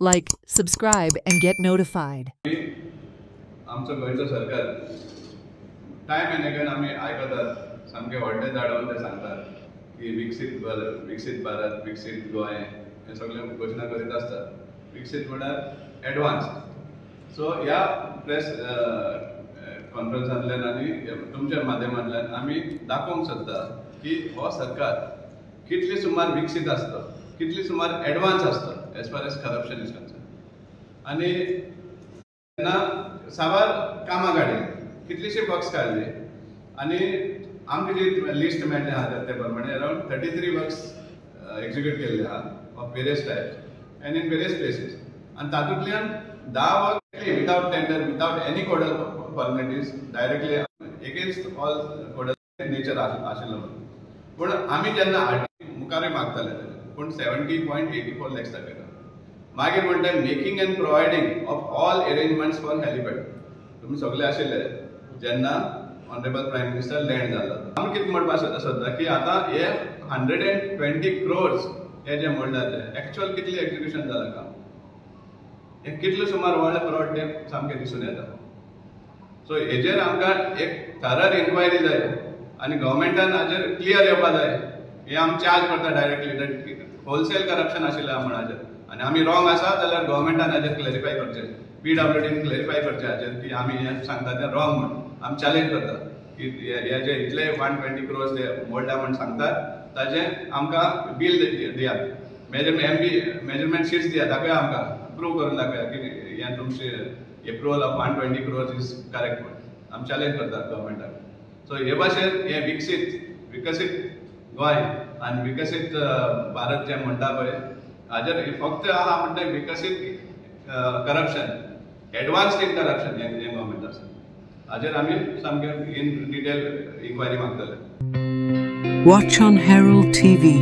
Like, subscribe, and get notified. आमचं गोंयचं सरकार time end again आमी आयकतात सामके व्हडले धाडोवन ते सांगतात की विकसीत भारत विकसीत गोंय हे सगळे घोशणा करीत आसतात. विकसीत म्हळ्यार एडवान्स. सो ह्या प्रेस कॉन्फरन्सांतल्यान आनी तुमच्या माध्यमांतल्यान आमी दाखोवंक सोदता की हो सरकार कितली सुमार विकसीत आसता, कितली सुमार एडवान्स आसता as far as corruption is concern. आनी तेन्ना सावार कामां काडली, कितलीशी वर्क्स काडली आनी आमकां जी लिस्ट मेळ्ळी आहा ते प्रमाणे अरावंड 33 वर्क्स एक्झिक्यूट केल्ले आहा of various types and in various places. आनी तातूंतल्यान 10 work without tender, without any codal formalities, directly against all codal nature आशिल्लो. पूण आमी जेन्ना मुखारय मागताले पूण 70.84 लॅक्स दाखयता. मागीर म्हणटा making and providing of all arrangements for helipad. तुमी सगळे आशिल्ले जेन्ना ऑनरेबल प्रायम मिनिस्टर लँड जालो. आमी कितें म्हणपाक सोदता की आतां हे 120 crores हे जे म्हणटात ते एक्चुअल कितली एक्झिक्युशन जालां काम, हे कितले सुमार वर्ल्ड करोड ते सामकें दिसून येता. सो हेजेर आमकां एक थरर इन्क्वायरी जाय आनी गव्हर्मेंटान हाजेर क्लियर येवपा जाय. हे आमी चार्ज करता डायरेक्टली दॅट होलसेल करप्शन आशिल्लें हाजेर, आनी आमी रॉंग आसा जाल्यार गव्हर्मेंटान हाजेर क्लॅरिफाय करचें, PWDन क्लॅरिफाय करचें हाजेर की आमी हें सांगता तें रॉंग म्हणून. आमी चॅलेंज करता की हे जे इतले 120 crores ते मोडला म्हणून सांगतात ताजें आमकां बील दियात, मेजरमेंट शीट्स दियात, दाखया आमकां, प्रूव करून दाखया की हें तुमचे approval of 120 crores is correct म्हणून. आमी चॅलेंज करतात गव्हर्मेंटाक. सो हे भाशेन हे विकसीत गोंय आनी विकसीत भारत जे म्हणटा पळय हाजेर फक्त आहा म्हणटा विकसीत करप्शन, एडवान्स्ड इन करप्शन हे गव्हर्मेंट आसा. हाजेर आमी सामकें इन डिटेल इन्क्वायरी मागतले. Watch on Herald TV.